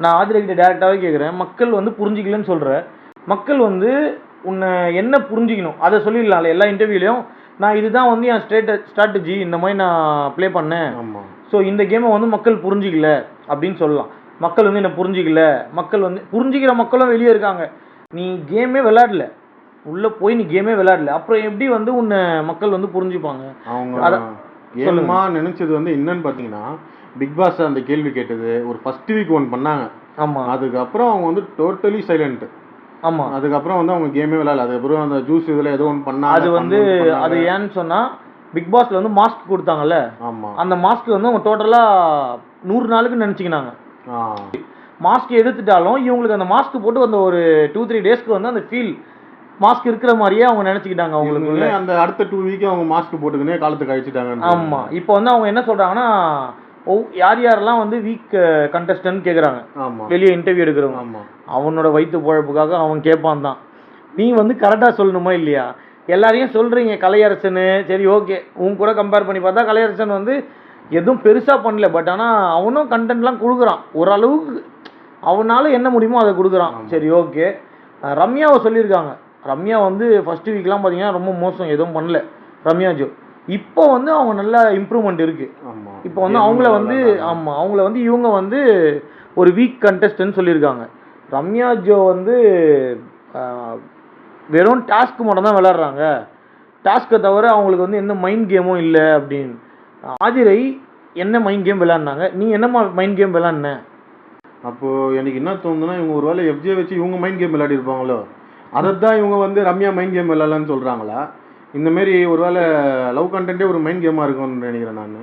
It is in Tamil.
நான் ஆதிரை கிட்ட டேரெக்டாகவே கேட்குறேன், மக்கள் வந்து புரிஞ்சிக்கலன்னு சொல்கிற, மக்கள் வந்து உன்னை என்ன புரிஞ்சிக்கணும் அதை சொல்லிடலாம்ல எல்லா இன்டர்வியூலையும். நான் இதுதான் வந்து என் ஸ்ட்ராட்டஜி, இந்த மாதிரி நான் ப்ளே பண்ணேன், ஸோ இந்த கேமை வந்து மக்கள் புரிஞ்சிக்கல அப்படின்னு சொல்லலாம். மக்கள் வந்து என்னை புரிஞ்சிக்கல, மக்கள் வந்து புரிஞ்சிக்கிற மக்களும் வெளியே இருக்காங்க. நீ கேமே விளையாடல, உள்ளே போய் நீ கேமே விளையாடல, அப்புறம் எப்படி வந்து உன்னை மக்கள் வந்து புரிஞ்சுப்பாங்க? அவங்க கேமா நினைச்சது வந்து என்னன்னு பார்த்தீங்கன்னா, பிக் பாஸ் அந்த கேள்வி கேட்டது ஒரு ஃபர்ஸ்ட் வீக் ஒன் பண்ணாங்க. ஆமாம். அதுக்கப்புறம் அவங்க வந்து டோட்டலி சைலண்ட். ஆமாம். அதுக்கப்புறம் வந்து அவங்க கேமே விளையாடல. அதுக்கப்புறம் அந்த ஜூஸ் இதில் ஏதோ ஒன்று பண்ணாங்க. அது வந்து அது ஏன்னு சொன்னால், பிக் பாஸ்ல வந்து மாஸ்க் கொடுத்தாங்கல்ல, ஆமாம், அந்த மாஸ்க் வந்து அவங்க டோட்டலாக 100 நாளுக்கு நினச்சிக்கினாங்க. மாஸ்க் எடுத்துட்டாலும் இவங்களுக்கு அந்த மாஸ்க் போட்டு அந்த ஒரு 2-3 டேஸ்க்கு வந்து அந்த ஃபீல் மாஸ்க் இருக்கிற மாதிரியே அவங்க நினச்சிக்கிட்டாங்க. அவங்களுக்கு அந்த அடுத்த 2 வீக் அவங்க மாஸ்க் போட்டுக்கினே காலத்துக்கு அழிச்சிட்டாங்க. ஆமாம். இப்போ வந்து அவங்க என்ன சொல்கிறாங்கன்னா, யார் யாரெல்லாம் வந்து வீக் கண்டஸ்டன்ட் கேட்குறாங்க வெளியே இன்டர்வியூ எடுக்கிறவங்க, அவனோட வயிற்று பொழப்புக்காக அவன் கேட்பான் தான். நீ வந்து கரெக்டாக சொல்லணுமா இல்லையா? எல்லாரையும் சொல்கிறீங்க கலையரசன், சரி ஓகே, உன் கூட கம்பேர் பண்ணி பார்த்தா கலையரசன் வந்து எதுவும் பெருசாக பண்ணல, பட் ஆனால் அவனும் கண்டென்ட்லாம் கொடுக்குறான் ஓரளவுக்கு, அவனால் என்ன முடியுமோ அதை கொடுக்குறான், சரி ஓகே. ரம்யாவை சொல்லியிருக்காங்க, ரம்யா வந்து ஃபர்ஸ்ட் வீக்லாம் பார்த்தீங்கன்னா ரொம்ப மோசம், எதுவும் பண்ணல ரம்யா ஜோ. இப்போ வந்து அவங்க நல்லா இம்ப்ரூவ்மெண்ட் இருக்குது. இப்போ வந்து அவங்கள வந்து ஆமாம், அவங்கள வந்து இவங்க வந்து ஒரு வீக் கண்டெஸ்டன்ட் சொல்லியிருக்காங்க. ரம்யா ஜோ வந்து வெறும் டாஸ்க்கு மட்டும் தான் விளாட்றாங்க, டாஸ்க்கை தவிர அவங்களுக்கு வந்து எந்த மைண்ட் கேமும் இல்லை அப்படின்னு. ஆதிரை என்ன மைண்ட் கேம் விளையாடினாங்க, நீ என்னம்மா மைண்ட் கேம் விளையாடின? அப்போது எனக்கு என்ன தோணுதுன்னா, இவங்க ஒரு வேளை எஃப்ஜே வச்சு இவங்க மைண்ட் கேம் விளையாடி இருப்பாங்களோ, அதை தான் இவங்க வந்து ரம்யா மைண்ட் கேம் விளையாடலான்னு சொல்கிறாங்களா? இந்தமாரி ஒரு வேளை லவ் கண்டென்ட்டே ஒரு மைண்ட் கேமாக இருக்கும்னு நினைக்கிறேன் நான்.